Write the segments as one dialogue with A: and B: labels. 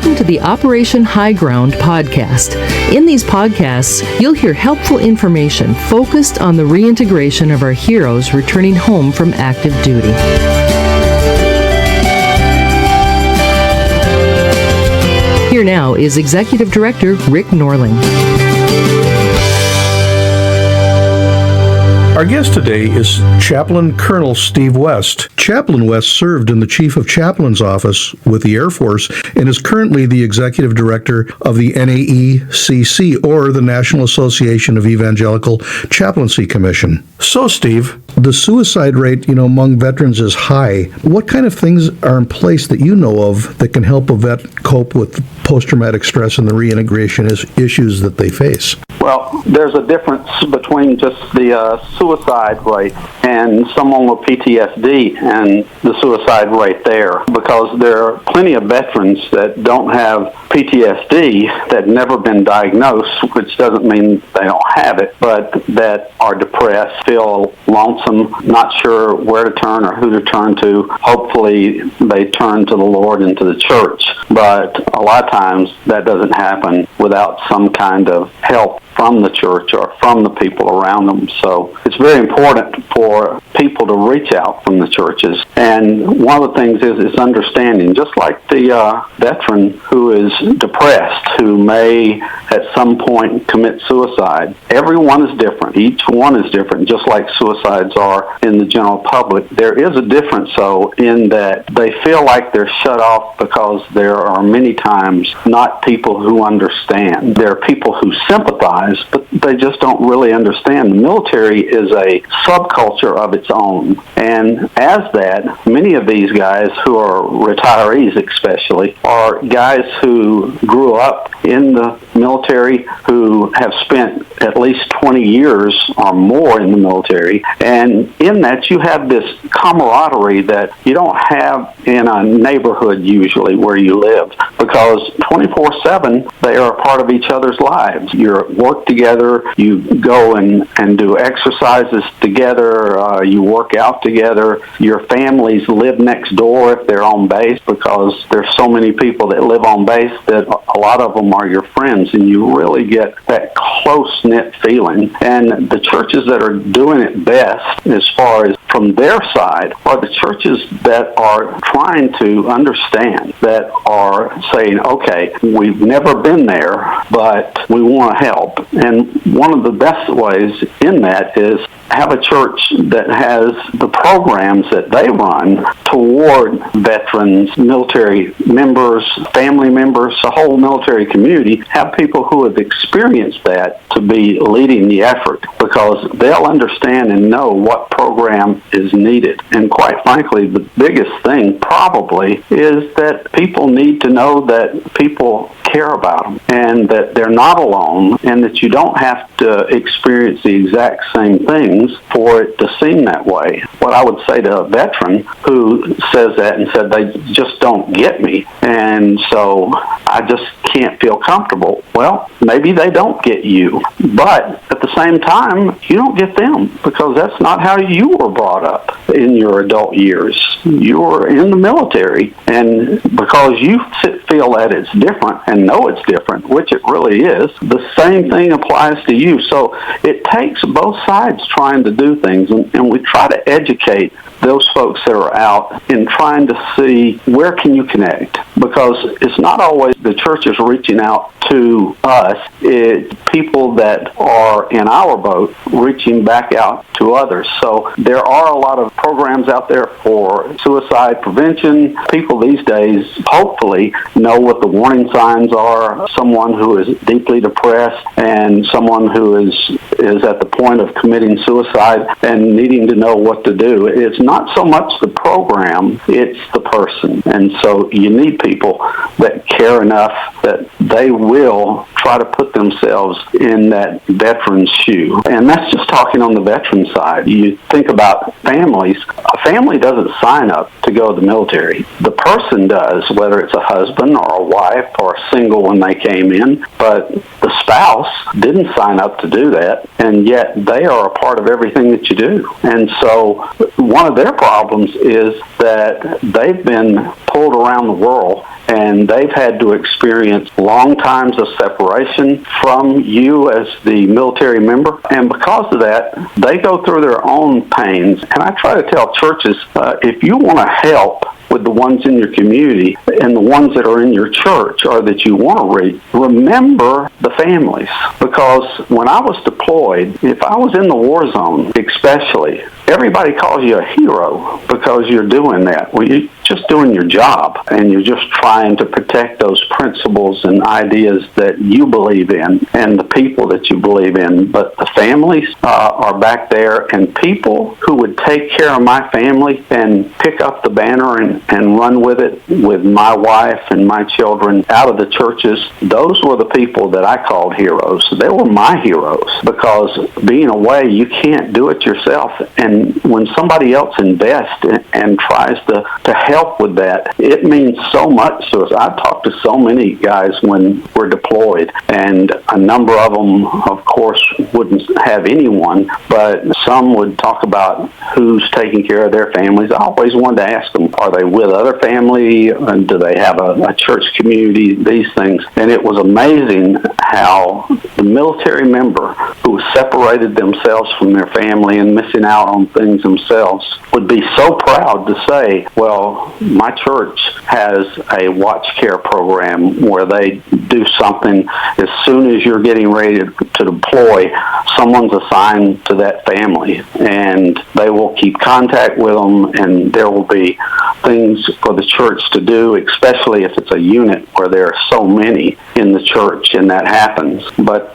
A: Welcome to the Operation High Ground podcast. In these podcasts, you'll hear helpful information focused on the reintegration of our heroes returning home from active duty. Here now is Executive Director Rick Norling.
B: Our guest today is Chaplain Colonel Steve West. Chaplain West served in the Chief of Chaplain's office with the Air Force and is currently the Executive Director of the NAECC, or the National Association of Evangelical Chaplaincy Commission. So, Steve, the suicide rate, among veterans is high. What kind of things are in place that you know of that can help a vet cope with post-traumatic stress and the reintegration issues that they face?
C: Well, there's a difference between just the suicide rate and someone with PTSD and the suicide rate there, because there are plenty of veterans that don't have PTSD that never been diagnosed, which doesn't mean they don't have it, but that are depressed, feel lonesome, not sure where to turn or who to turn to. Hopefully they turn to the Lord and to the church, but a lot of times that doesn't happen without some kind of help from the church or from the people around them. So it's very important for people to reach out from the churches. And one of the things is understanding, just like the veteran who is depressed, who may at some point commit suicide. Everyone is different. Each one is different, just like suicides are in the general public. There is a difference, though, in that they feel like they're shut off because there are many times not people who understand. There are people who sympathize, but they just don't really understand. The military is a subculture of its own. And as that, many of these guys who are retirees especially are guys who grew up in the military, who have spent at least 20 years or more in the military. And in that, you have this camaraderie that you don't have in a neighborhood usually where you live, because 24/7, they are a part of each other's lives. You're at work together, you go and do exercises together, you work out together. Your families live next door if they're on base, because there's so many people that live on base that a lot of them are your friends, and you really get that close-knit feeling. And the churches that are doing it best, as far as from their side, are the churches that are trying to understand, that are saying, okay, we've never been there, but we want to help. And one of the best ways in that is have a church that has the programs that they run toward veterans, military members, family members, the whole military community. Have people who have experienced that to be leading the effort, because they'll understand and know what program is needed. And quite frankly, the biggest thing probably is that people need to know that people care about them and that they're not alone, and that you don't have to experience the exact same things for it to seem that way. What I would say to a veteran who says that and said, they just don't get me, and so I just can't feel comfortable. Well, maybe they don't get you, but at the same time, you don't get them, because that's not how you were brought up in your adult years. You were in the military, and because you feel that it's different and know it's different, which it really is, the same thing applies to you. So it takes both sides trying to do things, and we try to educate those folks that are out in trying to see where can you connect, because it's not always the church is reaching out to us. It's people that are in our boat reaching back out to others. So there are a lot of programs out there for suicide prevention. People these days hopefully know what the warning signs are. Someone who is deeply depressed and someone who is at the point of committing suicide and needing to know what to do. It's not so much the program, it's the person. And so you need people that care enough that they will try to put themselves in that veteran's shoe. And that's just talking on the veteran side. You think about families. A family doesn't sign up to go to the military. The person does, whether it's a husband or a wife or single when they came in, but the spouse didn't sign up to do that, and yet they are a part of everything that you do. And so one of their problems is that they've been pulled around the world and they've had to experience long times of separation from you as the military member. And because of that, they go through their own pains. And I try to tell churches, if you want to help with the ones in your community and the ones that are in your church or that you want to reach, remember the families. Because when I was deployed, if I was in the war zone especially, everybody calls you a hero because you're doing that. Well, you're just doing your job, and you're just trying to protect those principles and ideas that you believe in and the people that you believe in. But the families are back there, and people who would take care of my family and pick up the banner and run with it with my wife and my children out of the churches, those were the people that I called heroes. They were my heroes, because being away, you can't do it yourself. And when somebody else invests and tries to help with that, it means so much to us. I've talked to so many guys when we're deployed, and a number of them, of course, wouldn't have anyone, but some would talk about who's taking care of their families. I always wanted to ask them, are they with other family? And do they have a church community? These things. And it was amazing how the military member who separated themselves from their family and missing out on things themselves would be so proud to say, well, my church has a watch care program where they do something as soon as you're getting ready to deploy. Someone's assigned to that family, and they will keep contact with them, and there will be things for the church to do, especially if it's a unit where there are so many in the church and that happens. But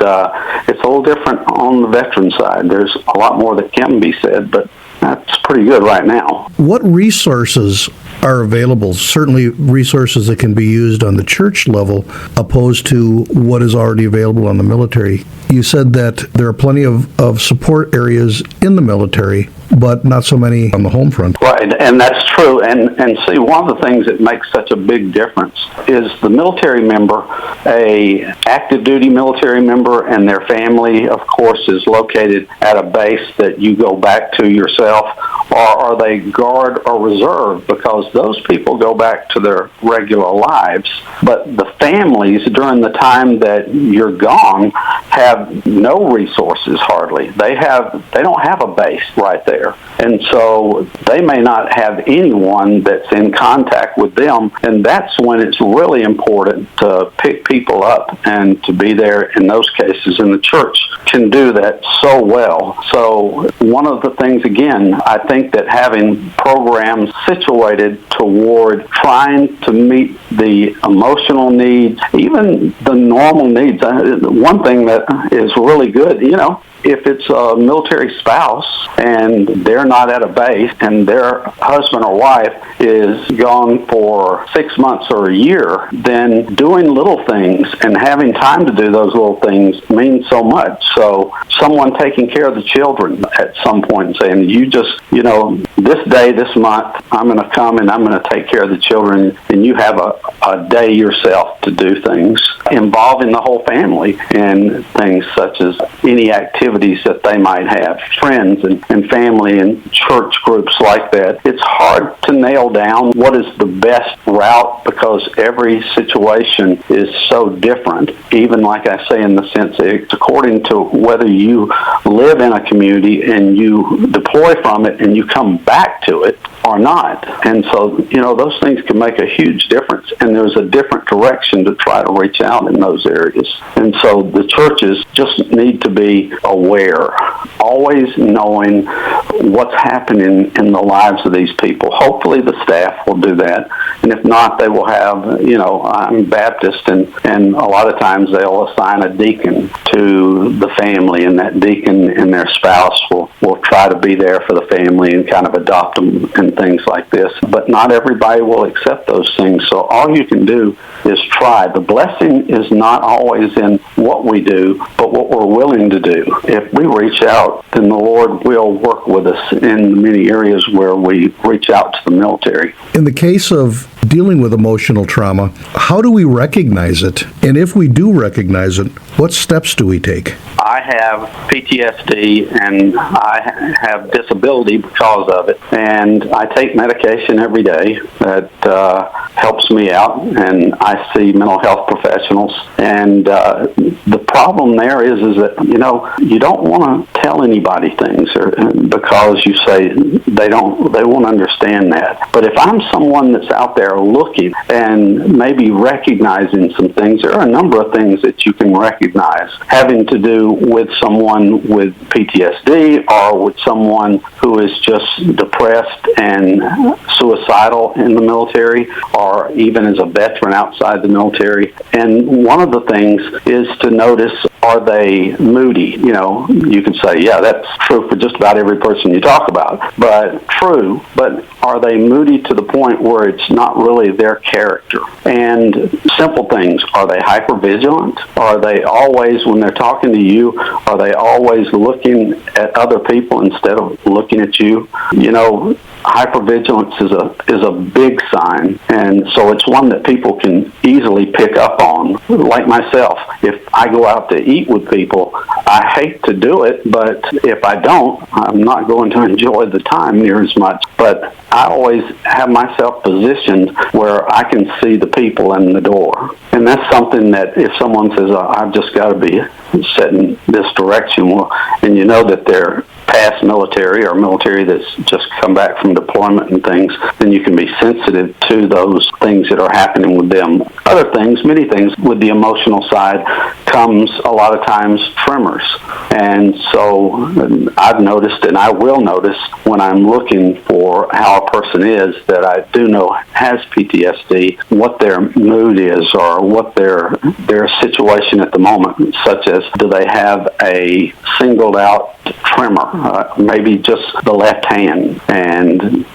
C: it's a little different on the veteran side. There's a lot more that can be said, but that's pretty good right now.
B: What resources are available? Certainly resources that can be used on the church level opposed to what is already available on the military. You said that there are plenty of support areas in the military, but not so many on the home front.
C: Right, and that's true. And see, one of the things that makes such a big difference is the military member, a active duty military member, and their family, of course, is located at a base that you go back to yourself, or are they guard or reserve? Because those people go back to their regular lives, but the families during the time that you're gone have no resources hardly. They don't have a base right there. And so they may not have anyone that's in contact with them, and that's when it's really important to pick people up and to be there in those cases. And the church can do that so well. So one of the things, again, I think that having programs situated toward trying to meet the emotional needs, even the normal needs. One thing that is really good, if it's a military spouse and they're not at a base and their husband or wife is gone for 6 months or a year, then doing little things and having time to do those little things means so much. So someone taking care of the children at some point and saying, this day, this month, I'm going to come and I'm going to take care of the children, and you have a day yourself to do things involving the whole family in things such as any activities that they might have, friends and family and church groups like that. It's hard to nail down what is the best route because every situation is so different. Even like I say, in the sense it's according to whether you live in a community and you deploy from it and you come back to it or not. And so, those things can make a huge difference, and there's a different direction to try to reach out in those areas. And so the churches just need to be aware, always knowing what's happening in the lives of these people. Hopefully the staff will do that, and if not, they will have, I'm Baptist, and a lot of times they'll assign a deacon to the family, and that deacon and their spouse will try to be there for the family and kind of adopt them and things like this. But not everybody will accept those things, so all you can do is try. The blessing is not always in what we do, but what we're willing to do. If we reach out, then the Lord will work with us in many areas where we reach out to the military.
B: In the case of dealing with emotional trauma, how do we recognize it? And if we do recognize it, what steps do we take?
C: I have PTSD and I have disability because of it. And I take medication every day that helps me out, and I see mental health professionals. And the problem there is that, you don't want to tell anybody things because you say they won't understand that. But if I'm someone that's out there looking and maybe recognizing some things, there are a number of things that you can recognize having to do with someone with PTSD or with someone who is just depressed and suicidal in the military, or even as a veteran outside the military. And one of the things is to notice, are they moody? You can say, yeah, that's true for just about every person you talk about, but true. But are they moody to the point where it's not really their character? And simple things, are they hypervigilant? Are they always, when they're talking to you, are they always looking at other people instead of looking at you? Hypervigilance is a big sign, and so it's one that people can easily pick up on. Like myself, if I go out to eat with people, I hate to do it, but if I don't, I'm not going to enjoy the time near as much. But I always have myself positioned where I can see the people in the door. And that's something that if someone says, I've just got to be setting this direction, and you know that they're past military or military that's just come back from deployment and things, then you can be sensitive to those things that are happening with them. Other things, many things with the emotional side comes a lot of times tremors. And so I've noticed, and I will notice when I'm looking for how a person is that I do know has PTSD, what their mood is or what their situation at the moment, such as do they have a singled out tremor, maybe just the left hand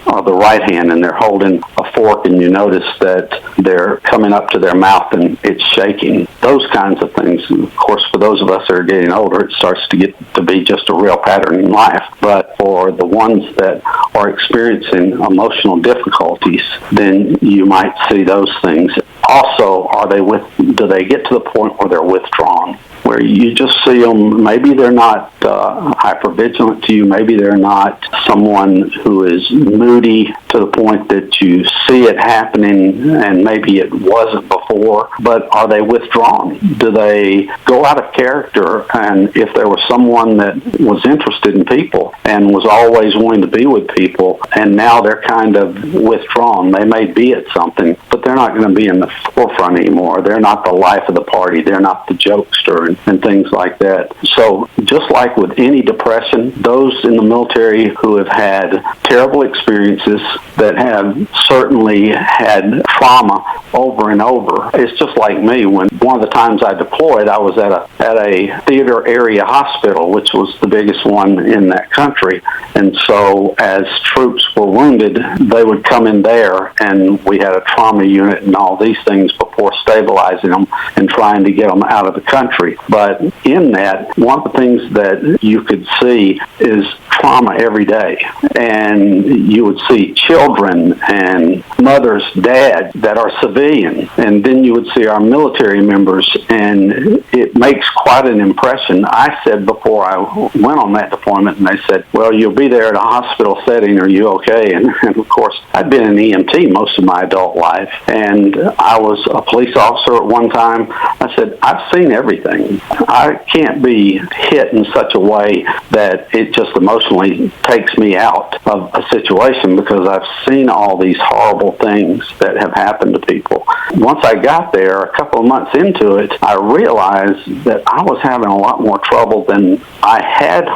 C: or the right hand, and they're holding a fork and you notice that they're coming up to their mouth and it's shaking. Those kinds of things. And of course, for those of us that are getting older, it starts to get to be just a real pattern in life. But for the ones that are experiencing emotional difficulties, then you might see those things. Also, do they get to the point where they're withdrawn, where you just see them, maybe they're not hypervigilant to you, maybe they're not someone who is moody to the point that you see it happening and maybe it wasn't before, but are they withdrawn? Do they go out of character? And if there was someone that was interested in people and was always wanting to be with people, and now they're kind of withdrawn, they may be at something, but they're not going to be in the forefront anymore. They're not the life of the party. They're not the jokester and things like that. So just like with any depression, those in the military who have had terrible experiences that have certainly had trauma over and over, it's just like me. When one of the times I deployed, I was at a theater area hospital, which was the biggest one in that country. And so as troops were wounded, they would come in there, and we had a trauma unit and all these things before stabilizing them and trying to get them out of the country. But in that, one of the things that you could see is trauma every day. And you would see children and mothers, dads that are civilian. And then you would see our military members, and it makes quite an impression. I said before I went on that deployment, and they said, well, you'll be there in a hospital setting. Are you okay? And of course, I'd been an EMT most of my adult life, and I was a police officer at one time. I said, I've seen everything. I can't be hit in such a way that it just emotionally takes me out of a situation, because I've seen all these horrible things that have happened to people. Once I got there, a couple of months into it, I realized that I was having a lot more trouble than I had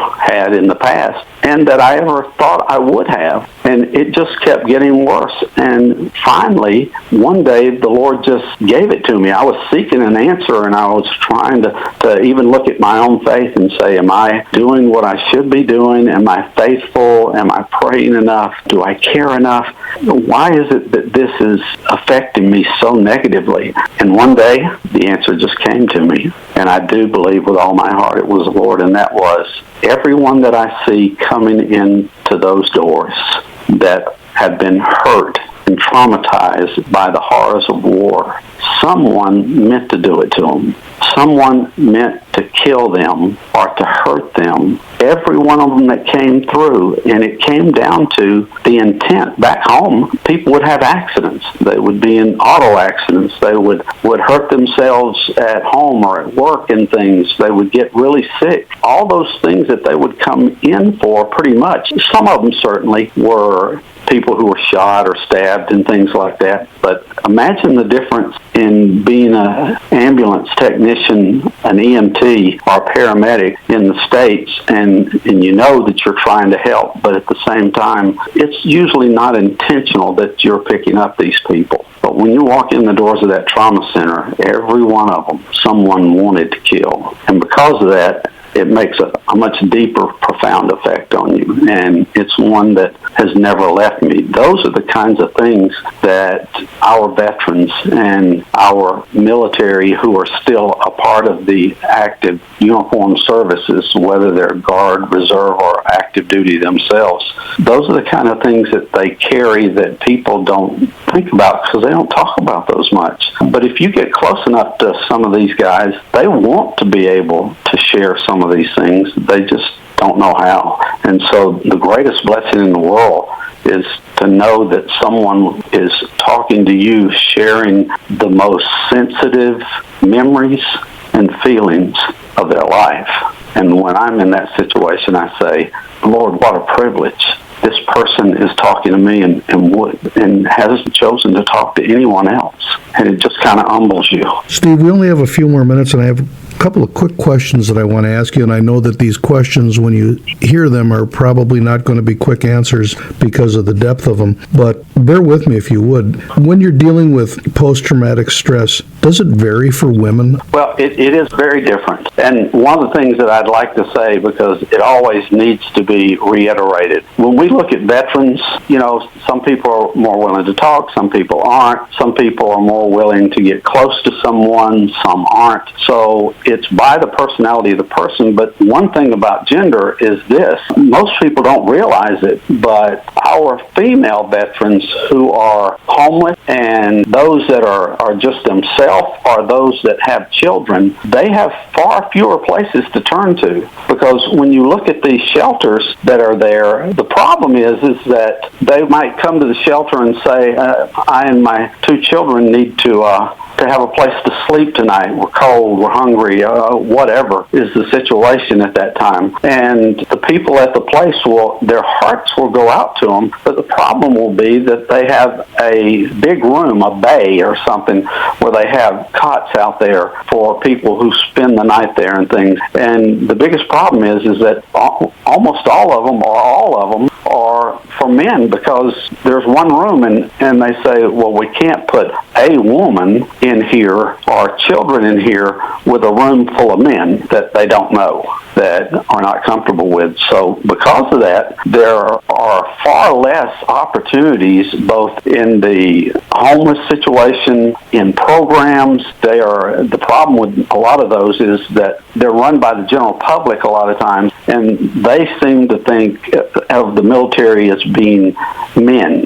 C: in the past, and that I ever thought I would have. And it just kept getting worse. And finally, one day, the Lord just gave it to me. I was seeking an answer, and I was trying to even look at my own faith and say, am I doing what I should be doing? Am I faithful? Am I praying enough? Do I care enough? Why is it that this is affecting me so negatively? And one day, the answer just came to me. And I do believe with all my heart it was the Lord, and that was everyone that I see coming into those doors that have been hurt and traumatized by the horrors of war. Someone meant to do it to them. Someone meant to kill them or to hurt them. Every one of them that came through, and it came down to the intent. Back home, people would have accidents. They would be in auto accidents. They would hurt themselves at home or at work and things. They would get really sick. All those things that they would come in for, pretty much. Some of them certainly were people who were shot or stabbed and things like that. But imagine the difference in being an ambulance technician, an EMT, or a paramedic in the States, and you know that you're trying to help, but at the same time, it's usually not intentional that you're picking up these people. But when you walk in the doors of that trauma center, every one of them, someone wanted to kill. And because of that, it makes a much deeper, profound effect on you. And it's one that has never left me. Those are the kinds of things that our veterans and our military who are still a part of the active uniformed services, whether they're Guard, Reserve, or active duty themselves, those are the kind of things that they carry that people don't think about because they don't talk about those much. But if you get close enough to some of these guys, they want to be able to share some of these things. They just don't know how. And so the greatest blessing in the world is to know that someone is talking to you, sharing the most sensitive memories and feelings of their life. And when I'm in that situation, I say, Lord, what a privilege. This person is talking to me and hasn't chosen to talk to anyone else. And it just kind of humbles you.
B: Steve, we only have a few more minutes, and I have a couple of quick questions that I want to ask you, and I know that these questions, when you hear them, are probably not going to be quick answers because of the depth of them, but bear with me if you would. When you're dealing with post-traumatic stress, does it vary for women?
C: Well, it is very different. And one of the things that I'd like to say, because it always needs to be reiterated, when we look at veterans, you know, some people are more willing to talk, some people aren't, some people are more willing to get close to someone, some aren't. So it's by the personality of the person. But one thing about gender is this: most people don't realize it, but our female veterans who are homeless and those that are just themselves or those that have children, they have far fewer places to turn to. Because when you look at these shelters that are there, the problem is that they might come to the shelter and say, I and my 2 children need to have a place to sleep tonight. We're cold, we're hungry, whatever is the situation at that time. And the people at the place their hearts will go out to them, but the problem will be that they have a big room, a bay or something, where they have cots out there for people who spend the night there and things. And the biggest problem is that almost all of them, or all of them, are for men, because there's one room and they say, well, we can't put a woman in here or children in here with a room full of men that they don't know, that are not comfortable with. So because of that, there are far less opportunities both in the homeless situation, in programs. The problem with a lot of those is that they're run by the general public a lot of times, and they seem to think of the military as being men,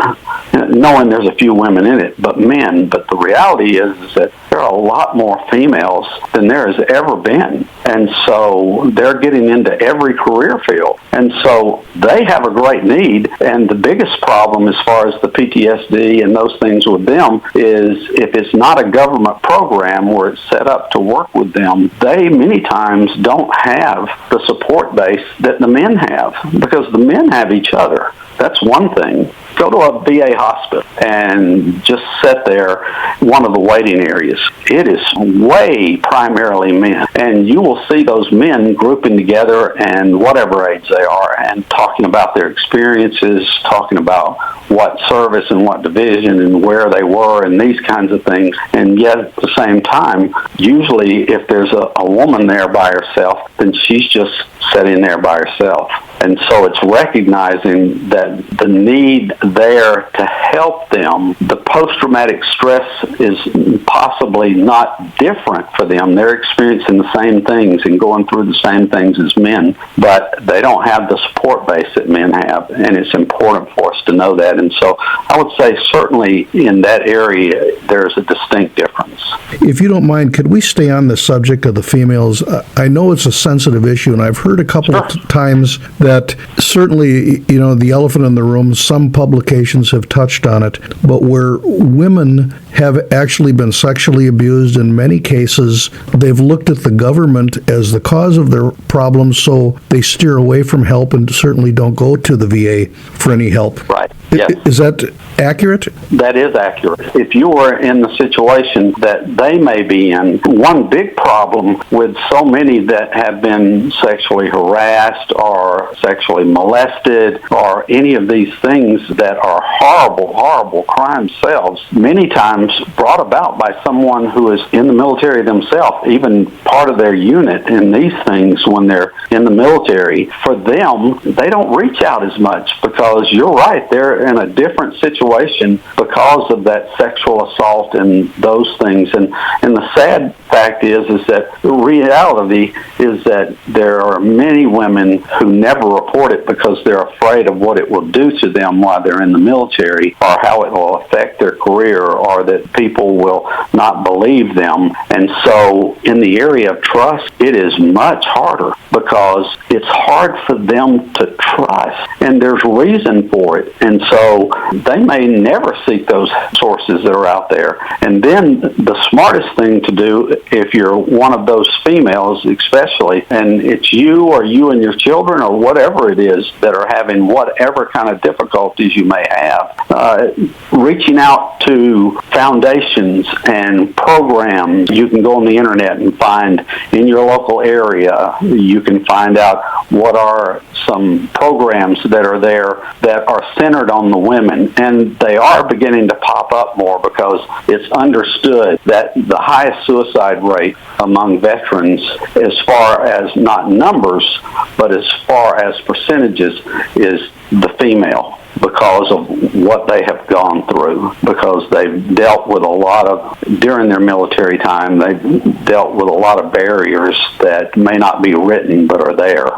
C: knowing there's a few women in it, but men. But the reality is that there are a lot more females than there has ever been. And so they're getting into every career field. And so they have a great need. And the biggest problem as far as the PTSD and those things with them is if it's not a government program where it's set up to work with them, they many times don't have the support base that the men have, because the men have each other. That's one thing. Go to a VA hospital and just sit there, one of the waiting areas. It is way primarily men. And you will see those men grouping together, and whatever age they are, and talking about their experiences, talking about what service and what division and where they were and these kinds of things. And yet at the same time, usually if there's a woman there by herself, then she's just sitting there by herself. And so it's recognizing that the need there to help them. The post-traumatic stress is possibly not different for them. They're experiencing the same things and going through the same things as men, but they don't have the support base that men have, and it's important for us to know that. And so I would say certainly in that area there's a distinct difference.
B: If you don't mind, could we stay on the subject of the females? I know it's a sensitive issue, and I've heard a couple of times that certainly, the elephant in the room, some publications have touched on it, but where women have actually been sexually abused, in many cases, they've looked at the government as the cause of their problems, so they steer away from help and certainly don't go to the VA for any help.
C: Right. Yes.
B: Is that accurate?
C: That is accurate. If you were in the situation that they may be in, one big problem with so many that have been sexually harassed or sexually molested or any of these things that are horrible, horrible crimes themselves, many times brought about by someone who is in the military themselves, even part of their unit in these things when they're in the military. For them, they don't reach out as much because you're right, they're in a different situation because of that sexual assault and those things. And the sad fact is that the reality is that there are many women who never report it because they're afraid of what it will do to them while they're in the military, or how it will affect their career, or that people will not believe them. And so in the area of trust, it is much harder because it's hard for them to trust, and there's reason for it. And so they may never seek those sources that are out there. And then the smartest thing to do, if you're one of those females especially, and it's you or you and your children or whatever it is that are having whatever kind of difficulties you may have, reaching out to foundations and programs. You can go on the internet and find in your local area, you can find out what are some programs that are there that are centered on the women, and they are beginning to pop up more because it's understood that the highest suicide rate among veterans, as far as not numbers, but as far as percentages, is the female, because of what they have gone through, because they've dealt with a lot of, during their military time, they've dealt with a lot of barriers that may not be written but are there.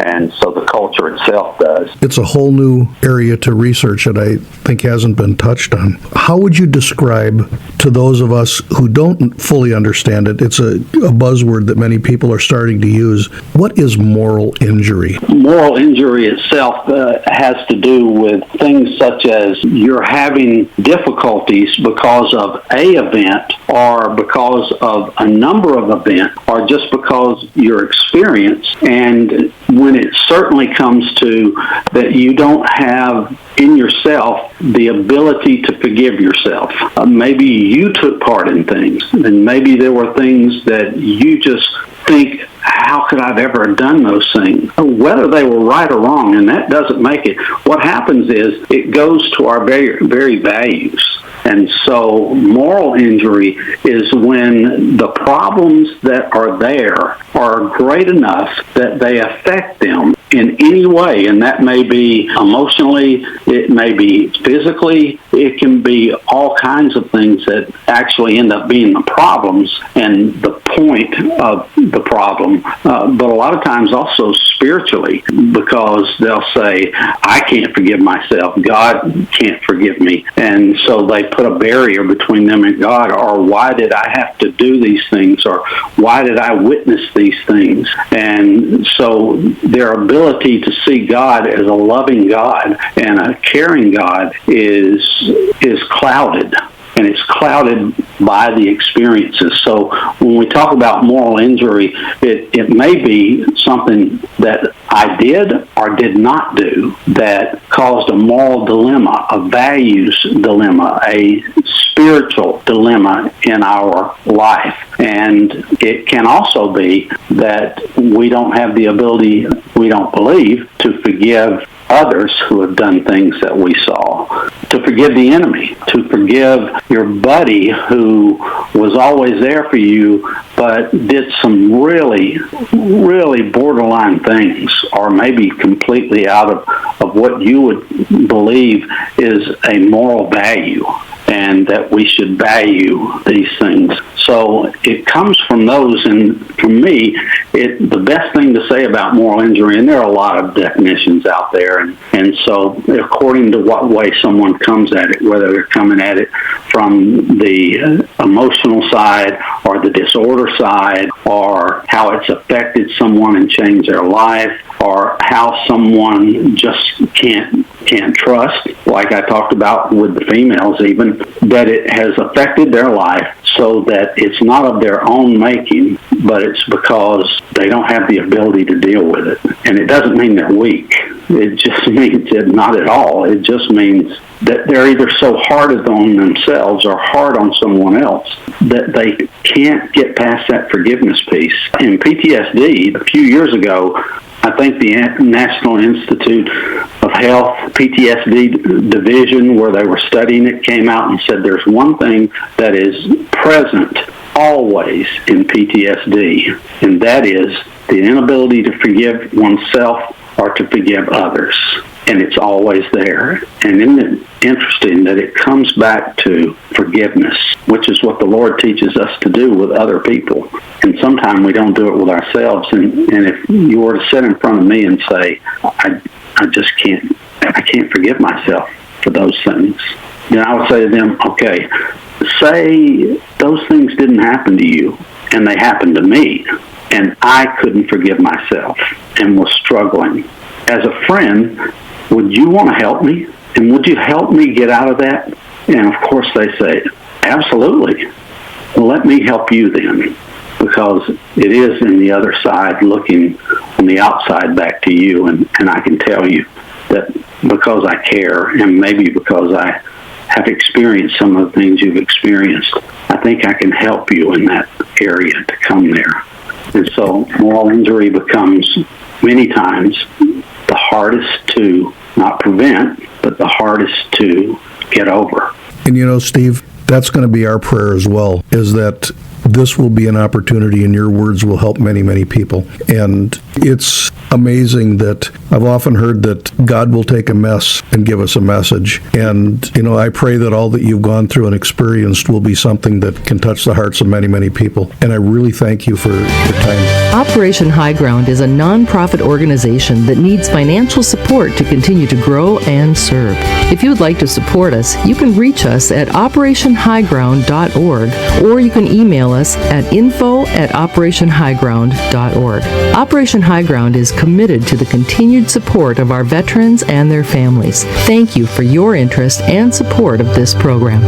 C: And so the culture itself does.
B: It's a whole new area to research that I think hasn't been touched on. How would you describe to those of us who don't fully understand it, it's a buzzword that many people are starting to use, what is moral injury?
C: Moral injury itself has to do with things such as you're having difficulties because of a event, or because of a number of events, or just because your experience. And when it certainly comes to that you don't have in yourself the ability to forgive yourself. Maybe you took part in things, and maybe there were things that you just think, how could I have ever done those things? Whether they were right or wrong, and that doesn't make it. What happens is it goes to our very, very values. And so moral injury is when the problems that are there are great enough that they affect them in any way, and that may be emotionally, it may be physically, it can be all kinds of things that actually end up being the problems and the point of the problem, but a lot of times also spiritually, because they'll say, I can't forgive myself, God can't forgive me, and so they put a barrier between them and God, or why did I have to do these things, or why did I witness these things? And so their ability to see God as a loving God and a caring God is clouded. And it's clouded by the experiences. So when we talk about moral injury, it may be something that I did or did not do that caused a moral dilemma, a values dilemma, a spiritual dilemma in our life. And it can also be that we don't have the ability, we don't believe, to forgive others who have done things that we saw, to forgive the enemy, to forgive your buddy who was always there for you but did some really, really borderline things, or maybe completely out of what you would believe is a moral value, and that we should value these things. So it comes from those, and for me, the best thing to say about moral injury, and there are a lot of definitions out there, and so according to what way someone comes at it, whether they're coming at it from the emotional side or the disorder side, or how it's affected someone and changed their life, or how someone just can't trust, like I talked about with the females even, that it has affected their life so that it's not of their own making, but it's because they don't have the ability to deal with it. And it doesn't mean they're weak. It just means that not at all. It just means that they're either so hard on themselves or hard on someone else that they can't get past that forgiveness piece. In PTSD, a few years ago, I think the National Institute of Health PTSD division, where they were studying it, came out and said there's one thing that is present always in PTSD, and that is the inability to forgive oneself or to forgive others. And it's always there. And isn't it interesting that it comes back to forgiveness, which is what the Lord teaches us to do with other people. And sometimes we don't do it with ourselves. And if you were to sit in front of me and say, I can't forgive myself for those things, then I would say to them, okay, say those things didn't happen to you, and they happened to me, and I couldn't forgive myself and was struggling. As a friend, would you want to help me? And would you help me get out of that? And of course they say, absolutely. Well, let me help you then, because it is in the other side looking on the outside back to you. And I can tell you that because I care, and maybe because I have experienced some of the things you've experienced, I think I can help you in that area to come there. And so moral injury becomes many times the hardest to not prevent, but the hardest to get over.
B: And you know, Steve, that's going to be our prayer as well, is that this will be an opportunity and your words will help many, many people. And it's amazing that I've often heard that God will take a mess and give us a message. And, you know, I pray that all that you've gone through and experienced will be something that can touch the hearts of many, many people. And I really thank you for your time.
A: Operation High Ground is a nonprofit organization that needs financial support to continue to grow and serve. If you would like to support us, you can reach us at operationhighground.org, or you can email us at info@operationhighground.org. Operation High Ground is committed to the continued support of our veterans and their families. Thank you for your interest and support of this program.